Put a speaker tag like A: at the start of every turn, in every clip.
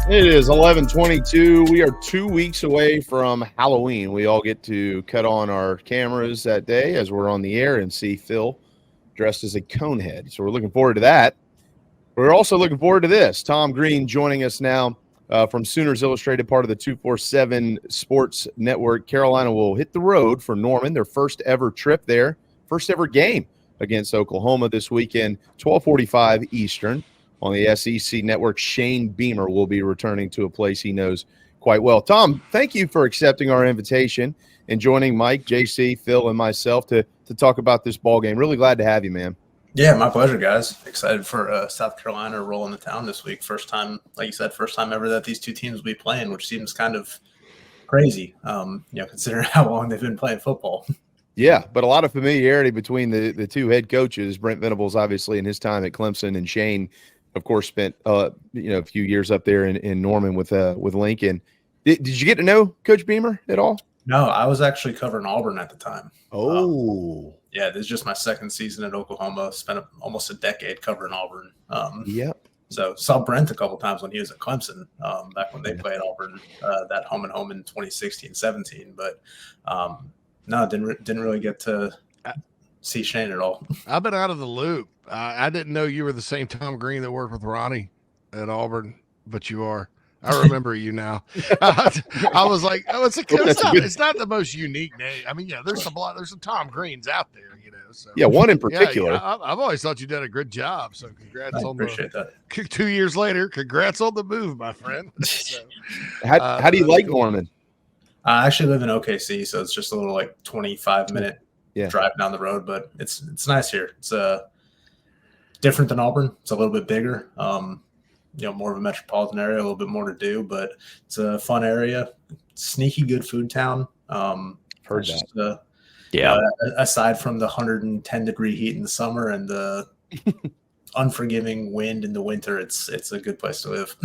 A: It is 11:22. We are 2 weeks away from Halloween. We all get to cut on our cameras that day as we're on the air and see Phil dressed as a conehead. So we're looking forward to that. We're also looking forward to this. Tom Green joining us now from Sooners Illustrated, part of the 247 Sports Network. Carolina will hit the road for Norman, their first ever trip there, first ever game against Oklahoma this weekend, 12:45 Eastern. On the SEC Network, Shane Beamer will be returning to a place he knows quite well. Tom, thank you for accepting our invitation and joining Mike, JC, Phil, and myself to talk about this ball game. Really glad to have you, man.
B: Yeah, my pleasure, guys. Excited for South Carolina rolling the town this week. First time, like you said, first time ever that these two teams will be playing, which seems kind of crazy, considering how long they've been playing football.
A: Yeah, but a lot of familiarity between the two head coaches. Brent Venables, obviously, in his time at Clemson, and Shane, of course, spent a few years up there in Norman with Lincoln. Did you get to know Coach Beamer at all?
B: No, I was actually covering Auburn at the time.
A: Oh,
B: yeah, this is just my second season at Oklahoma. Spent almost a decade covering Auburn.
A: Yep.
B: So saw Brent a couple times when he was at Clemson, back when they played Auburn, that home and home in 2016-17. But no, didn't really get to see Shane at all.
C: I've been out of the loop. I didn't know you were the same Tom Green that worked with Ronnie at Auburn, but you are. I remember you now. I was like, oh, it's not the most unique name. I mean, yeah, there's some Tom Greens out there, So
A: yeah, one in particular.
C: Yeah, I've always thought you did a good job. So congrats on
B: appreciate that.
C: 2 years later. Congrats on the move, my friend. So,
A: how do you like Norman?
B: I actually live in OKC, so it's just a little 25-minute drive down the road, but it's nice here. It's different than Auburn. It's a little bit bigger. More of a metropolitan area, a little bit more to do, but it's a fun area. Sneaky good food town.
A: Heard that.
B: Aside from the 110-degree heat in the summer and the unforgiving wind in the winter, it's a good place to live.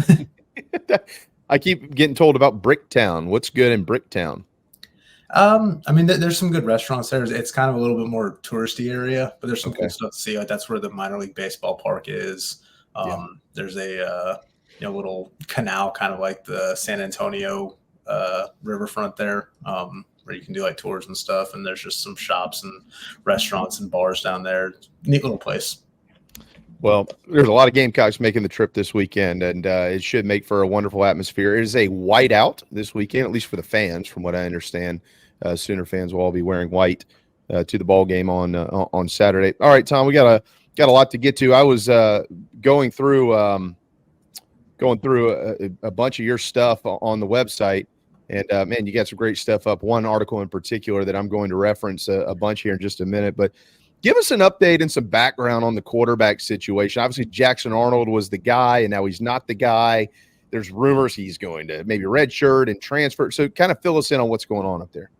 A: I keep getting told about Bricktown. What's good in Bricktown?
B: There's some good restaurants there. It's kind of a little bit more touristy area, but there's some cool stuff to see. That's where the minor league baseball park is. There's a little canal, kind of like the San Antonio riverfront there, where you can do tours and stuff. And there's just some shops and restaurants and bars down there. Neat little place.
A: Well, there's a lot of Gamecocks making the trip this weekend, and it should make for a wonderful atmosphere. It is a whiteout this weekend, at least for the fans, from what I understand. Sooner fans will all be wearing white to the ball game on Saturday. All right, Tom, we got a lot to get to. I was going through a bunch of your stuff on the website, and man, you got some great stuff up. One article in particular that I'm going to reference a bunch here in just a minute, but give us an update and some background on the quarterback situation. Obviously, Jackson Arnold was the guy, and now he's not the guy. There's rumors he's going to maybe redshirt and transfer. So kind of fill us in on what's going on up there.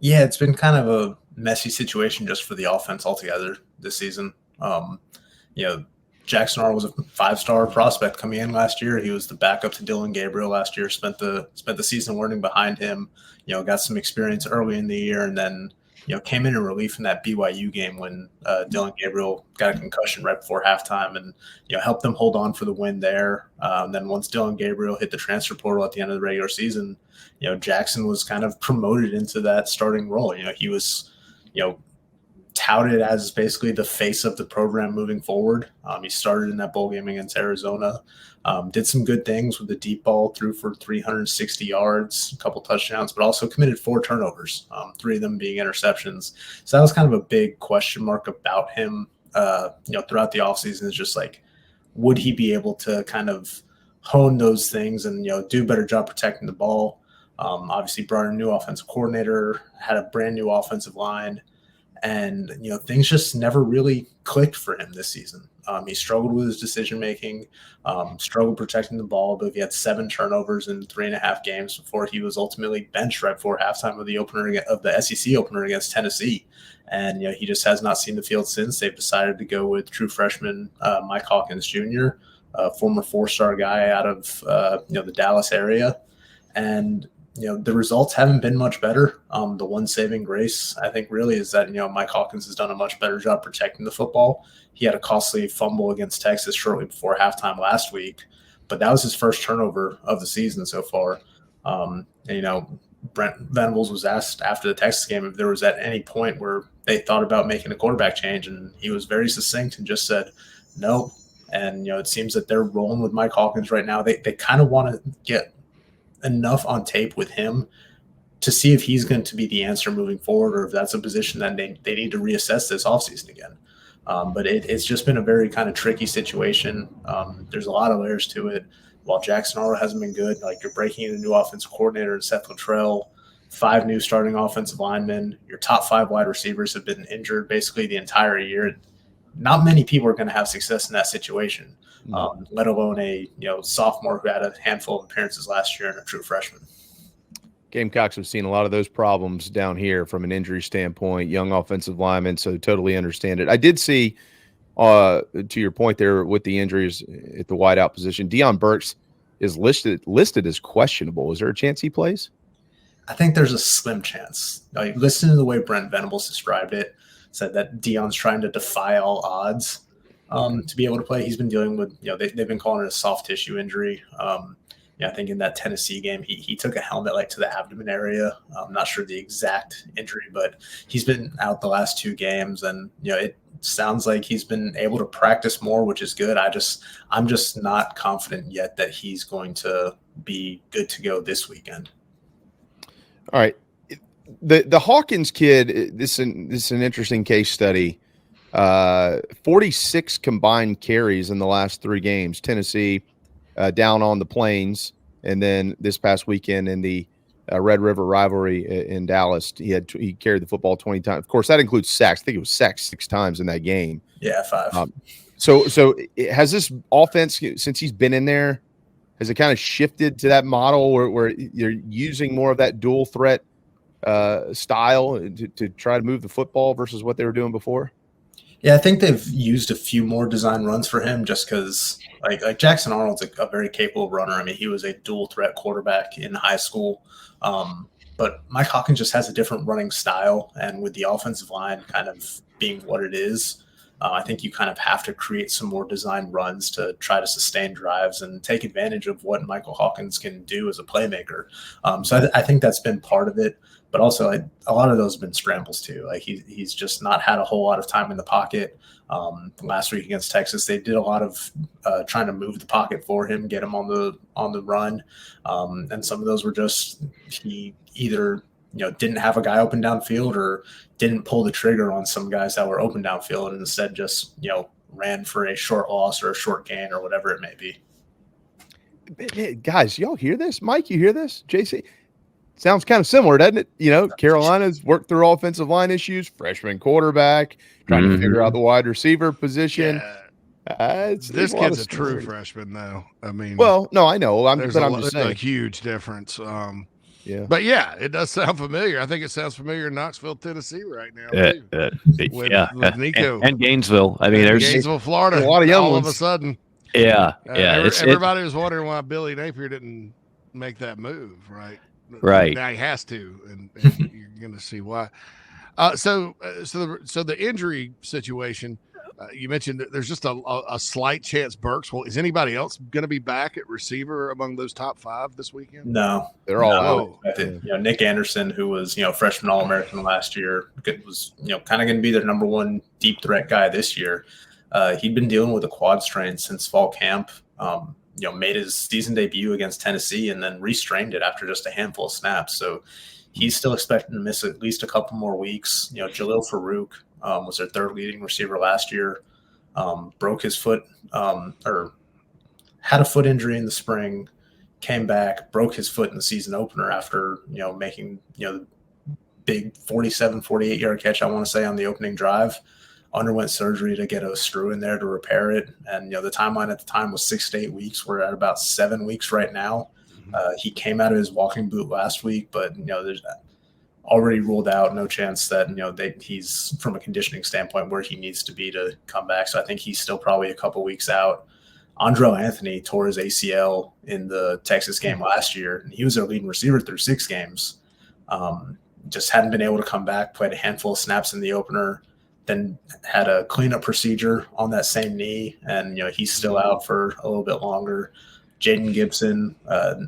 B: Yeah, it's been kind of a messy situation just for the offense altogether this season. Jackson Arnold was a 5-star prospect coming in last year. He was the backup to Dylan Gabriel last year, spent the season learning behind him, got some experience early in the year, and then came in relief in that BYU game when Dylan Gabriel got a concussion right before halftime and, helped them hold on for the win there. Then once Dylan Gabriel hit the transfer portal at the end of the regular season, Jackson was kind of promoted into that starting role. He was, touted as basically the face of the program moving forward. He started in that bowl game against Arizona, did some good things with the deep ball, threw for 360 yards, a couple touchdowns, but also committed 4 turnovers, 3 of them being interceptions. So that was kind of a big question mark about him, throughout the offseason, is just would he be able to kind of hone those things and, do a better job protecting the ball? Obviously brought in a new offensive coordinator, had a brand new offensive line, and, things just never really clicked for him this season. He struggled with his decision-making, struggled protecting the ball, but he had 7 turnovers in 3.5 games before he was ultimately benched right before halftime of the SEC opener against Tennessee. And, he just has not seen the field since. They've decided to go with true freshman Mike Hawkins Jr., a former 4-star guy out of, the Dallas area. And, the results haven't been much better. The one saving grace, I think, really is that, Mike Hawkins has done a much better job protecting the football. He had a costly fumble against Texas shortly before halftime last week. But that was his first turnover of the season so far. And, Brent Venables was asked after the Texas game if there was at any point where they thought about making a quarterback change, and he was very succinct and just said no. And it seems that they're rolling with Mike Hawkins right now. They kind of want to get enough on tape with him to see if he's going to be the answer moving forward, or if that's a position that they need to reassess this offseason again. But it's just been a very kind of tricky situation. There's a lot of layers to it. While Jackson Arnold hasn't been good, like you're breaking in a new offensive coordinator in Seth Luttrell, 5 new starting offensive linemen, your top 5 wide receivers have been injured basically the entire year. Not many people are going to have success in that situation, let alone a sophomore who had a handful of appearances last year and a true freshman.
A: Gamecocks have seen a lot of those problems down here from an injury standpoint, young offensive linemen, so totally understand it. I did see, to your point there with the injuries at the wideout position, Deion Burks is listed as questionable. Is there a chance he plays?
B: I think there's a slim chance. Like, listen to the way Brent Venables described it, said that Deion's trying to defy all odds to be able to play. He's been dealing with, they've been calling it a soft tissue injury. I think in that Tennessee game, he took a helmet to the abdomen area. I'm not sure the exact injury, but he's been out the last 2 games, and it sounds like he's been able to practice more, which is good. I'm just not confident yet that he's going to be good to go this weekend.
A: All right, the Hawkins kid. This is an interesting case study. 46 combined carries in the last 3 games. Tennessee. Down on the Plains, and then this past weekend in the Red River rivalry in Dallas, he carried the football 20 times. Of course, that includes sacks. I think it was sacked 6 times in that game.
B: Yeah, 5.
A: So has this offense, since he's been in there, has it kind of shifted to that model where you're using more of that dual threat style to try to move the football versus what they were doing before?
B: Yeah, I think they've used a few more design runs for him just because, like Jackson Arnold's a very capable runner. I mean, he was a dual threat quarterback in high school. But Mike Hawkins just has a different running style, and with the offensive line kind of being what it is, I think you kind of have to create some more design runs to try to sustain drives and take advantage of what Michael Hawkins can do as a playmaker. So I think that's been part of it. But also, a lot of those have been scrambles too. Like he's just not had a whole lot of time in the pocket. Last week against Texas, they did a lot of trying to move the pocket for him, get him on the run, and some of those were just he either didn't have a guy open downfield or didn't pull the trigger on some guys that were open downfield, and instead just ran for a short loss or a short gain or whatever it may be.
A: Guys, y'all hear this? Mike, you hear this? JC? Sounds kind of similar, doesn't it? Carolina's worked through offensive line issues, freshman quarterback, trying to figure out the wide receiver position.
C: Yeah. This kid's a true freshman, though. I mean,
A: well, no, I know. I'm just saying.
C: A huge difference.
A: Yeah.
C: But yeah, it does sound familiar. I think it sounds familiar in Knoxville, Tennessee right now. With Nico.
D: And Gainesville. I mean, there's
C: Gainesville, Florida.
A: A lot of young
C: all
A: ones.
C: of a sudden.
D: Yeah.
C: Everybody was wondering why Billy Napier didn't make that move, right?
D: Right.
C: Now he has to, and you're going to see why. So the injury situation, you mentioned that there's just a slight chance Burks. Well, is anybody else going to be back at receiver among those top 5 this weekend?
B: No,
A: they're all out.
B: Nick Anderson, who was freshman All-American last year, was kind of going to be their number 1 deep threat guy this year. He'd been dealing with a quad strain since fall camp. Made his season debut against Tennessee and then restrained it after just a handful of snaps. So he's still expecting to miss at least a couple more weeks. Jalil Farouk was their 3rd leading receiver last year, broke his foot or had a foot injury in the spring, came back, broke his foot in the season opener after, making, the big 47, 48-yard catch, I want to say, on the opening drive. Underwent surgery to get a screw in there to repair it. And, the timeline at the time was 6 to 8 weeks. We're at about 7 weeks right now. He came out of his walking boot last week, but, there's already ruled out, no chance that, he's from a conditioning standpoint where he needs to be to come back. So I think he's still probably a couple weeks out. Andrell Anthony tore his ACL in the Texas game last year, and he was their leading receiver through 6 games. Just hadn't been able to come back, played a handful of snaps in the opener, then had a cleanup procedure on that same knee, and he's still out for a little bit longer. Jaden Gibson,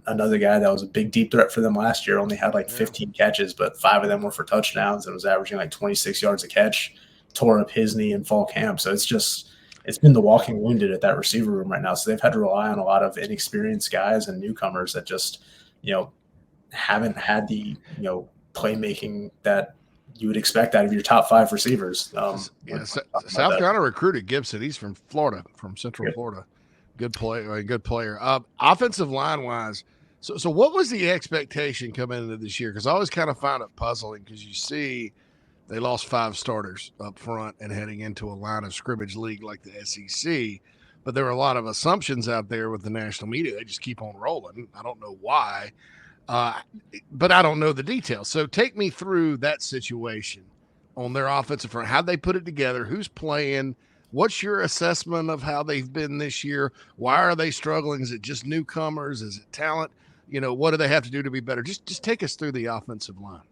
B: another guy that was a big deep threat for them last year, only had like 15 catches, but 5 of them were for touchdowns and was averaging like 26 yards a catch, tore up his knee in fall camp. So it's been the walking wounded at that receiver room right now. So they've had to rely on a lot of inexperienced guys and newcomers that just, haven't had the, playmaking that you would expect out of your top 5 receivers.
C: South Carolina recruited Gibson. He's from Florida, from Central Florida. Good player. Offensive line wise. So what was the expectation coming into this year? Because I always kind of found it puzzling because you see they lost 5 starters up front and heading into a line of scrimmage league like the SEC. But there were a lot of assumptions out there with the national media. They just keep on rolling. I don't know why, but I don't know the details. So take me through that situation on their offensive front. How'd they put it together? Who's playing? What's your assessment of how they've been this year? Why are they struggling? Is it just newcomers? Is it talent? What do they have to do to be better? Just take us through the offensive line.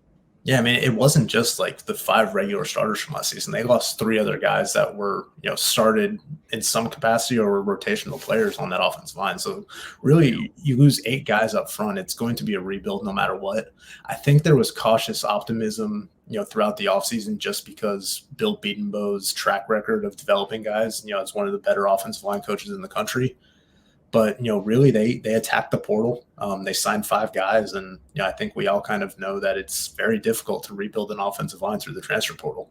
B: Yeah, I mean, it wasn't just like the 5 regular starters from last season. They lost 3 other guys that were, started in some capacity or were rotational players on that offensive line. So really, you lose 8 guys up front. It's going to be a rebuild no matter what. I think there was cautious optimism, throughout the offseason just because Bill Bedenbaugh's track record of developing guys, is one of the better offensive line coaches in the country. But, really, they attacked the portal. They signed 5 guys. And, I think we all kind of know that it's very difficult to rebuild an offensive line through the transfer portal.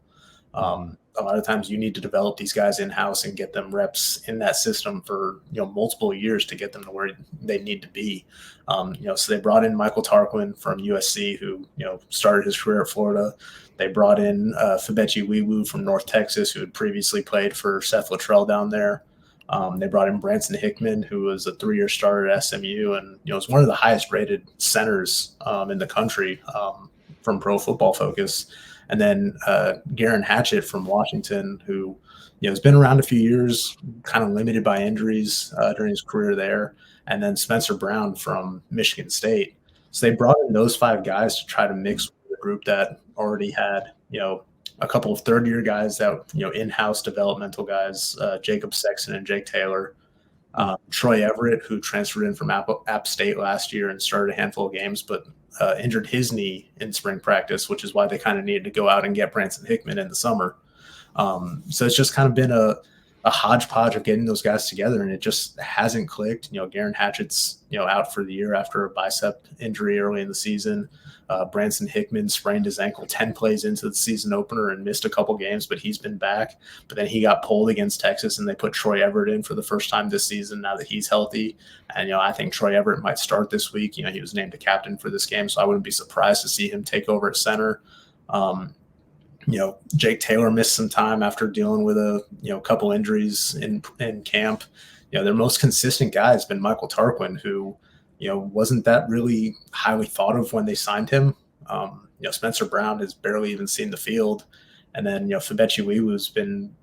B: A lot of times you need to develop these guys in-house and get them reps in that system for, multiple years to get them to where they need to be. So they brought in Michael Tarquin from USC, who, started his career at Florida. They brought in Fabechi Wiwu from North Texas, who had previously played for Seth Luttrell down there. They brought in Branson Hickman, who was a 3-year starter at SMU and, was one of the highest rated centers in the country from Pro Football Focus. And then Garen Hatchett from Washington, who, has been around a few years, kind of limited by injuries during his career there. And then Spencer Brown from Michigan State. So they brought in those 5 guys to try to mix with a group that already had, a couple of 3rd-year guys that, in-house developmental guys, Jacob Sexton and Jake Taylor, Troy Everett, who transferred in from App State last year and started a handful of games, but injured his knee in spring practice, which is why they kind of needed to go out and get Branson Hickman in the summer. So it's just kind of been a hodgepodge of getting those guys together, and it just hasn't clicked. Garen Hatchett's, out for the year after a bicep injury early in the season. Branson Hickman sprained his ankle 10 plays into the season opener and missed a couple games, but he's been back. But then he got pulled against Texas, and they put Troy Everett in for the first time this season now that he's healthy. And, I think Troy Everett might start this week. He was named a captain for this game, so I wouldn't be surprised to see him take over at center. Jake Taylor missed some time after dealing with a couple injuries in camp. Their most consistent guy has been Michael Tarquin, who wasn't that really highly thought of when they signed him. Spencer Brown has barely even seen the field, and then Fabechi Wiwu's been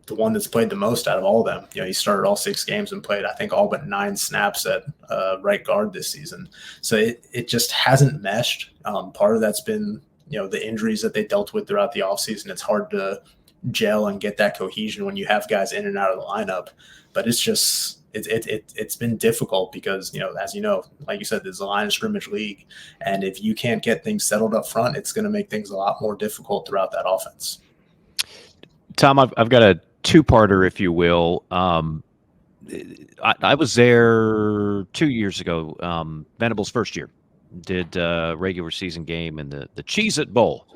B: the one that's played the most out of all of them. He started all 6 games and played, I think, all but 9 snaps at right guard this season. So it just hasn't meshed. Part of that's been the injuries that they dealt with throughout the offseason. It's hard to gel and get that cohesion when you have guys in and out of the lineup. But it's just it's been difficult because, as like you said, there's a line of scrimmage league. And if you can't get things settled up front, it's going to make things a lot more difficult throughout that offense.
D: Tom, I've got a 2-parter, if you will. I was there 2 years ago, Venables' first year. Did a regular season game in the Cheez-It Bowl,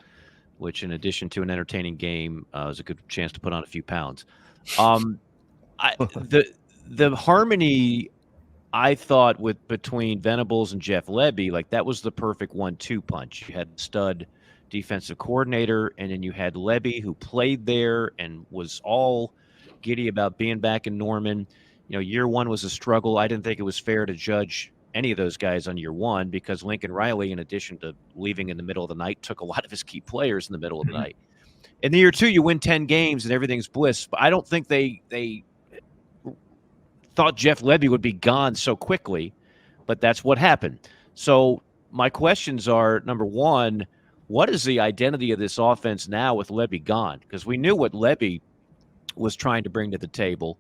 D: which in addition to an entertaining game was a good chance to put on a few pounds. The harmony, I thought, between Venables and Jeff Lebby, like that was the perfect 1-2 punch. You had stud defensive coordinator, and then you had Lebby, who played there and was all giddy about being back in Norman. Year 1 was a struggle. I didn't think it was fair to judge any of those guys on year 1 because Lincoln Riley, in addition to leaving in the middle of the night, took a lot of his key players in the middle of the night. In the year 2, you win 10 games and everything's bliss. But I don't think they thought Jeff Lebby would be gone so quickly, but that's what happened. So my questions are, number 1, what is the identity of this offense now with Lebby gone? Because we knew what Lebby was trying to bring to the table.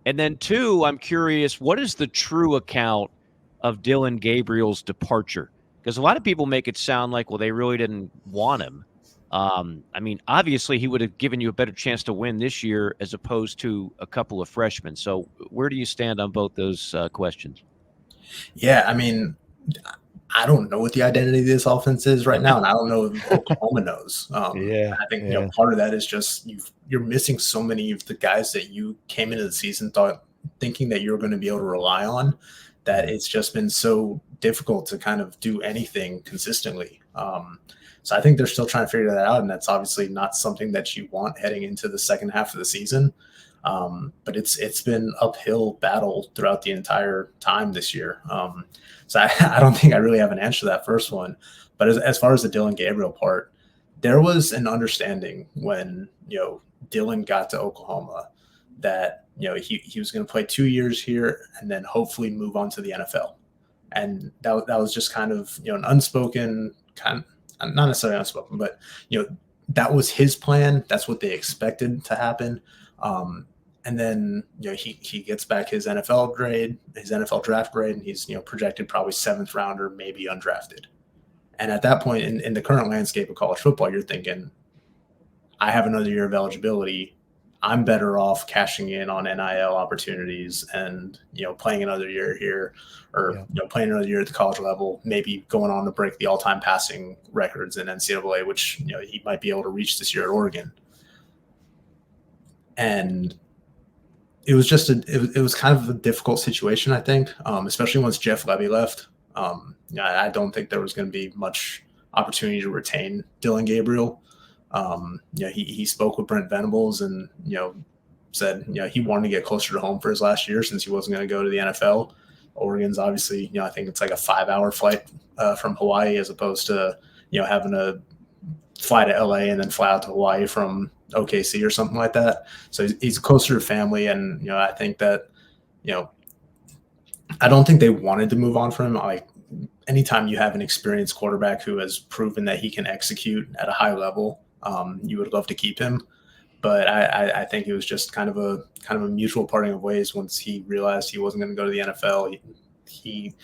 D: And then 2, I'm curious, what is the true account of Dylan Gabriel's departure? Because a lot of people make it sound like, well, they really didn't want him. I mean, obviously, he would have given you a better chance to win this year as opposed to a couple of freshmen. So where do you stand on both those questions?
B: Yeah, I mean, I don't know what the identity of this offense is right now, and I don't know if Oklahoma knows. I think part of that is just you're missing so many of the guys that you came into the season thinking that you're going to be able to rely on, that it's just been so difficult to kind of do anything consistently. So I think they're still trying to figure that out, and that's obviously not something that you want heading into the second half of the season. But it's been uphill battle throughout the entire time this year. So I don't think I really have an answer to that first one. But as far as the Dylan Gabriel part, there was an understanding when Dylan got to Oklahoma that he was going to play 2 years here and then hopefully move on to the NFL. And that was just kind of an unspoken not necessarily unspoken, but that was his plan. That's what they expected to happen. And then he gets back his NFL grade, his NFL draft grade, and he's projected probably 7th rounder, maybe undrafted. And at that point in the current landscape of college football, you're thinking, I have another year of eligibility. I'm better off cashing in on NIL opportunities and playing another year here, or playing another year at the college level, maybe going on to break the all-time passing records in NCAA, which he might be able to reach this year at Oregon. And it was just it was kind of a difficult situation, I think, especially once Jeff Levy left. I don't think there was going to be much opportunity to retain Dylan Gabriel. He spoke with Brent Venables and said he wanted to get closer to home for his last year since he wasn't going to go to the NFL. Oregon's obviously I think it's like a 5-hour flight from Hawaii, as opposed to having to fly to LA and then fly out to Hawaii from OKC or something like that. So he's closer to family, and I think that I don't think they wanted to move on from him. Like, anytime you have an experienced quarterback who has proven that he can execute at a high level, you would love to keep him. But I think it was just kind of a mutual parting of ways once he realized he wasn't going to go to the NFL. He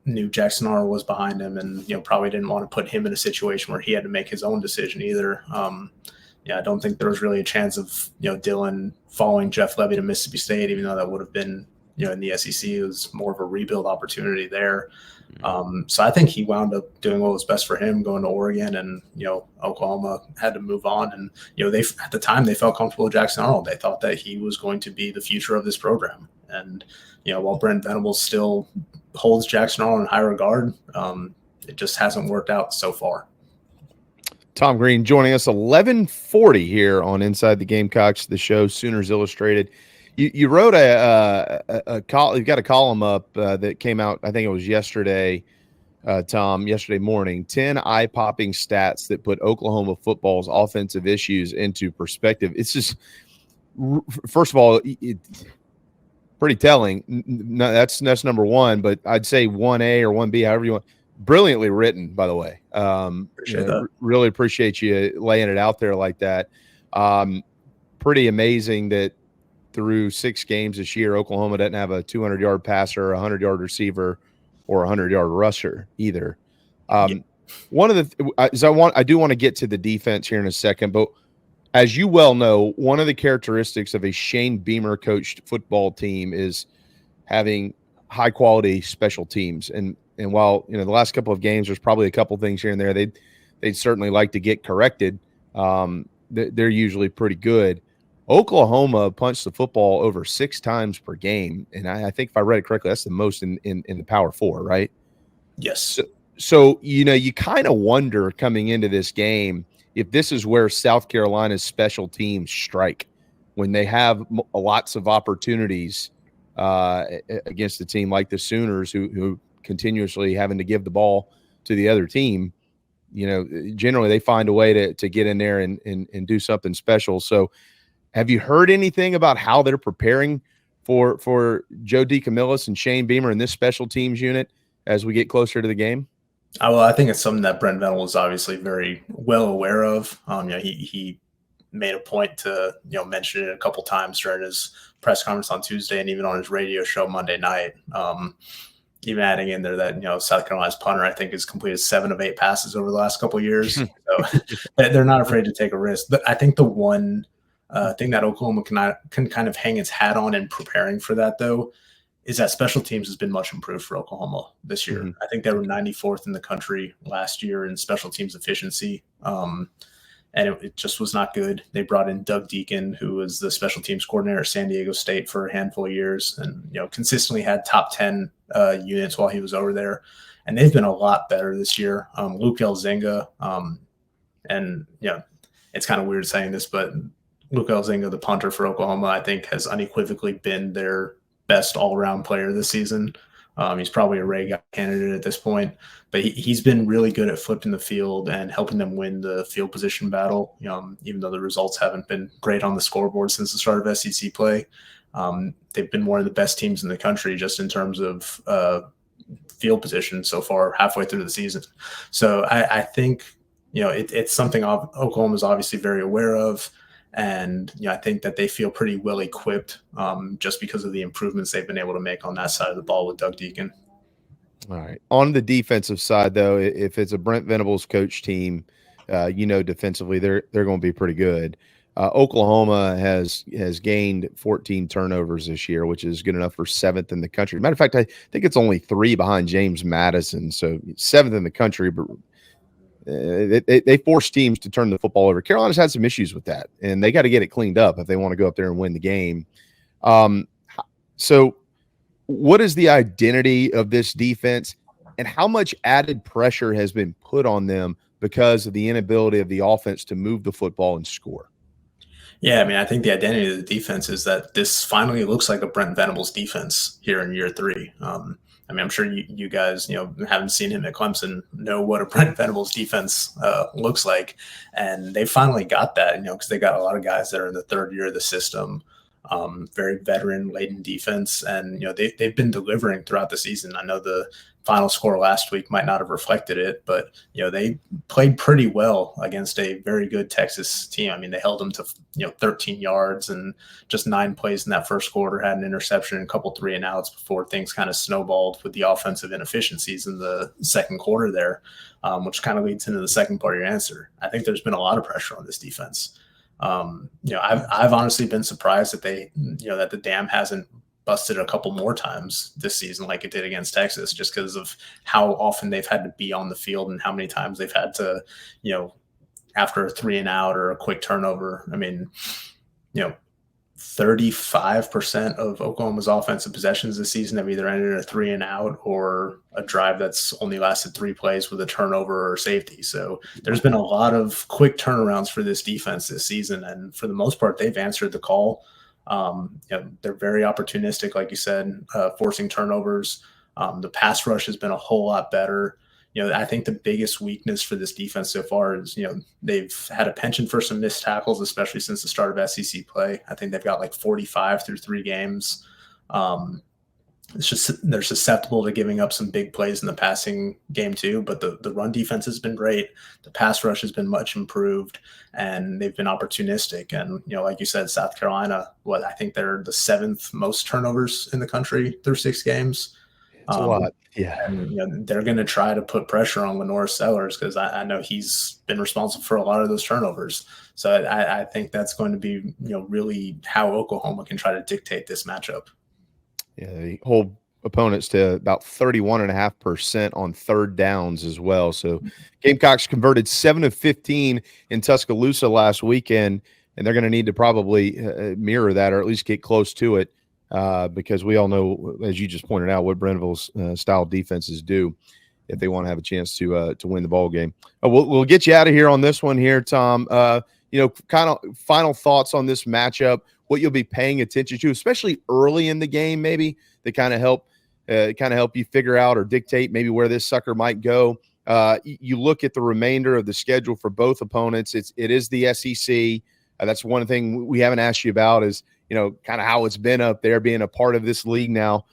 B: knew Jackson Arnold was behind him, and probably didn't want to put him in a situation where he had to make his own decision either. I don't think there was really a chance of Dylan following Jeff Levy to Mississippi State, even though that would have been in the SEC. It was more of a rebuild opportunity there. So I think he wound up doing what was best for him, going to Oregon, and Oklahoma had to move on. And they at the time they felt comfortable with Jackson Arnold. They thought that he was going to be the future of this program. And while Brent Venables still holds Jackson Arnold in high regard, it just hasn't worked out so far.
A: Tom Green joining us 11:40 here on Inside the Gamecocks, the show Sooners Illustrated. You wrote a call. You've got a column up that came out, I think it was yesterday, Tom, yesterday morning. 10 eye-popping stats that put Oklahoma football's offensive issues into perspective. It's just, first of all, pretty telling. No, that's number one, but I'd say 1A or 1B, however you want. Brilliantly written, by the way.
B: Appreciate that.
A: Really appreciate you laying it out there like that. Pretty amazing that through 6 games this year, Oklahoma doesn't have a 200-yard passer, a 100-yard receiver, or a 100-yard rusher either. One of the I do want to get to the defense here in a second, but as you well know, one of the characteristics of a Shane Beamer coached football team is having high quality special teams. And while the last couple of games, there's probably a couple things here and there they'd certainly like to get corrected. They're usually pretty good. Oklahoma punched the football over 6 times per game, and I think if I read it correctly, that's the most in the Power 4, right?
B: Yes.
A: So you kind of wonder coming into this game if this is where South Carolina's special teams strike, when they have lots of opportunities against a team like the Sooners, who continuously having to give the ball to the other team. Generally they find a way to get in there and do something special. So have you heard anything about how they're preparing for Joe DeCamillis and Shane Beamer and this special teams unit as we get closer to the game?
B: Well, I think it's something that Brent Venables is obviously very well aware of. He made a point to mention it a couple times during his press conference on Tuesday and even on his radio show Monday night. Even adding in there that, South Carolina's punter, I think, has completed 7 of 8 passes over the last couple of years. So they're not afraid to take a risk. But I think the one thing that Oklahoma can kind of hang its hat on in preparing for that, though, is that special teams has been much improved for Oklahoma this year. I think they were 94th in the country last year in special teams efficiency. And it just was not good. They brought in Doug Deacon, who was the special teams coordinator at San Diego State for a handful of years, and consistently had top 10 units while he was over there. And they've been a lot better this year. Luke Elzinga, and it's kind of weird saying this, but Luke Elzinga, the punter for Oklahoma, I think has unequivocally been their best all-around player this season. He's probably a Ray Guy candidate at this point, but he's been really good at flipping the field and helping them win the field position battle. Even though the results haven't been great on the scoreboard since the start of SEC play, they've been one of the best teams in the country just in terms of field position so far halfway through the season. So I think it's something Oklahoma is obviously very aware of. And I think that they feel pretty well equipped just because of the improvements they've been able to make on that side of the ball with Doug Deacon.
A: All right. On the defensive side, though, if it's a Brent Venables coach team, defensively they're going to be pretty good. Oklahoma has gained 14 turnovers this year, which is good enough for 7th in the country. Matter of fact, I think it's only 3 behind James Madison, so 7th in the country, but they force teams to turn the football over. Carolina's had some issues with that, and they got to get it cleaned up if they want to go up there and win the game. So what is the identity of this defense, and how much added pressure has been put on them because of the inability of the offense to move the football and score?
B: Yeah, I mean, I think the identity of the defense is that this finally looks like a Brent Venables defense here in year 3. I mean, I'm sure you guys, haven't seen him at Clemson, know what a Brent Venables defense looks like. And they finally got that, because they got a lot of guys that are in the 3rd year of the system, very veteran-laden defense. And, they've been delivering throughout the season. I know the final score last week might not have reflected it, but, they played pretty well against a very good Texas team. I mean, they held them to, 13 yards and just 9 plays in that first quarter, had an interception and a couple 3-and-outs before things kind of snowballed with the offensive inefficiencies in the second quarter there, which kind of leads into the second part of your answer. I think there's been a lot of pressure on this defense. I've honestly been surprised that that the dam hasn't busted a couple more times this season like it did against Texas, just because of how often they've had to be on the field and how many times they've had to, after a 3-and-out or a quick turnover. I mean, 35% of Oklahoma's offensive possessions this season have either ended in a 3-and-out or a drive that's only lasted 3 plays with a turnover or safety. So there's been a lot of quick turnarounds for this defense this season. And for the most part, they've answered the call. They're very opportunistic, like you said, forcing turnovers. The pass rush has been a whole lot better. I think the biggest weakness for this defense so far is, they've had a penchant for some missed tackles, especially since the start of SEC play. I think they've got like 45 through 3 games. It's just they're susceptible to giving up some big plays in the passing game too, but the run defense has been great. The pass rush has been much improved, and they've been opportunistic. And, like you said, South Carolina, I think they're the 7th most turnovers in the country through 6 games.
A: It's a lot. Yeah.
B: And, they're going to try to put pressure on Lenore Sellers because I know he's been responsible for a lot of those turnovers. So I think that's going to be, really how Oklahoma can try to dictate this matchup.
A: Yeah, they hold opponents to about 31.5% on 3rd downs as well. So Gamecocks converted 7 of 15 in Tuscaloosa last weekend, and they're going to need to probably mirror that or at least get close to it. Because we all know, as you just pointed out, what Brentville's style defenses do if they want to have a chance to win the ball game. We'll get you out of here on this one here, Tom. Kind of final thoughts on this matchup, what you'll be paying attention to, especially early in the game, maybe that kind of help you figure out or dictate maybe where this sucker might go. You look at the remainder of the schedule for both opponents. It is the SEC. That's one thing we haven't asked you about is, kind of how it's been up there being a part of this league now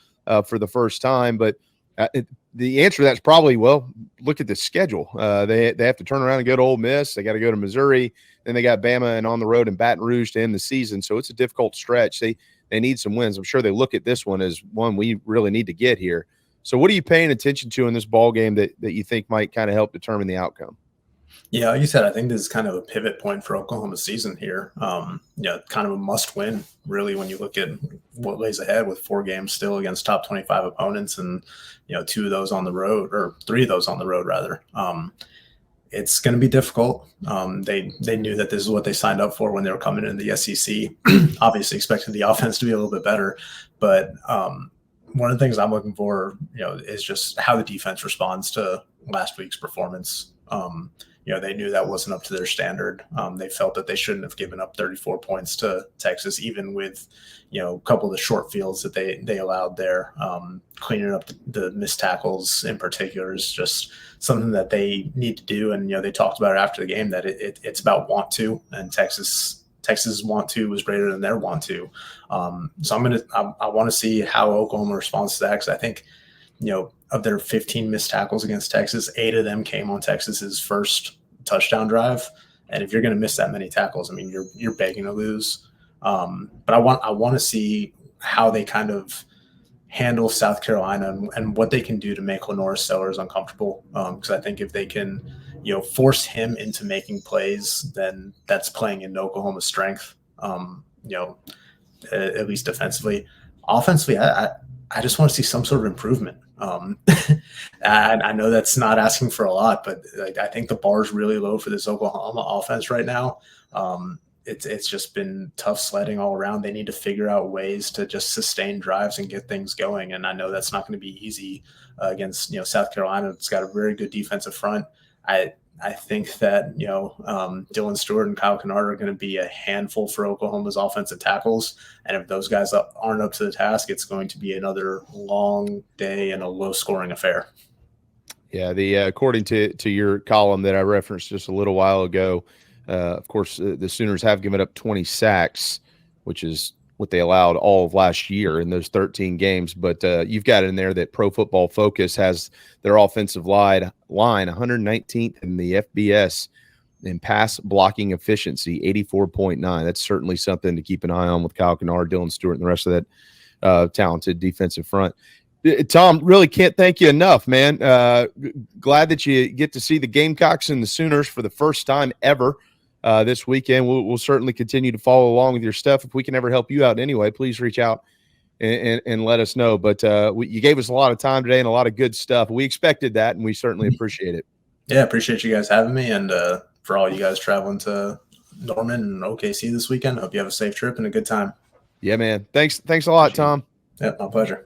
A: for the first time. But the answer to that's probably, look at the schedule. They have to turn around and go to Ole Miss. They got to go to Missouri. Then they got Bama and on the road in Baton Rouge to end the season. So it's a difficult stretch. They they need some wins. I'm sure they look at this one as one we really need to get here. So what are you paying attention to in this ball game that you think might kind of help determine the outcome?
B: Yeah, like you said, I think this is kind of a pivot point for Oklahoma's season here. Kind of a must win, really, when you look at what lays ahead with 4 games still against top 25 opponents and, 2 of those on the road, or 3 of those on the road, rather. It's going to be difficult. They knew that this is what they signed up for when they were coming into the SEC, obviously expecting the offense to be a little bit better. But one of the things I'm looking for, is just how the defense responds to last week's performance. They knew that wasn't up to their standard. They felt that they shouldn't have given up 34 points to Texas, even with, a couple of the short fields that they allowed there. Cleaning up the missed tackles in particular is just something that they need to do. And, they talked about it after the game that it's about want to, and Texas's want to was greater than their want to. So I want to see how Oklahoma responds to that, because I think, of their 15 missed tackles against Texas, 8 of them came on Texas's first touchdown drive. And if you're going to miss that many tackles, I mean, you're begging to lose. But I want to see how they kind of handle South Carolina and what they can do to make Lenora Sellers uncomfortable. Because I think if they can, force him into making plays, then that's playing into Oklahoma's strength. At least defensively. Offensively, I just want to see some sort of improvement. I know that's not asking for a lot, but I think the bar is really low for this Oklahoma offense right now. It's just been tough sledding all around. They need to figure out ways to just sustain drives and get things going. And I know that's not going to be easy against South Carolina. It's got a very good defensive front. I think that Dylan Stewart and Kyle Kennard are going to be a handful for Oklahoma's offensive tackles, and if those guys aren't up to the task, it's going to be another long day and a low-scoring affair.
A: Yeah, according to your column that I referenced just a little while ago, of course, the Sooners have given up 20 sacks, which is what they allowed all of last year in those 13 games. But you've got in there that Pro Football Focus has their offensive line 119th in the FBS in pass blocking efficiency, 84.9. That's certainly something to keep an eye on with Kyle Kennard, Dylan Stewart, and the rest of that talented defensive front. Tom, really can't thank you enough, man. Glad that you get to see the Gamecocks and the Sooners for the first time ever this weekend. We'll certainly continue to follow along with your stuff. If we can ever help you out in any way, please reach out and let us know. But you gave us a lot of time today and a lot of good stuff. We expected that, and we certainly appreciate it.
B: Yeah, appreciate you guys having me. And for all you guys traveling to Norman and OKC this weekend, hope you have a safe trip and a good time.
A: Yeah, man. Thanks a lot, Tom.
B: Yeah, my pleasure.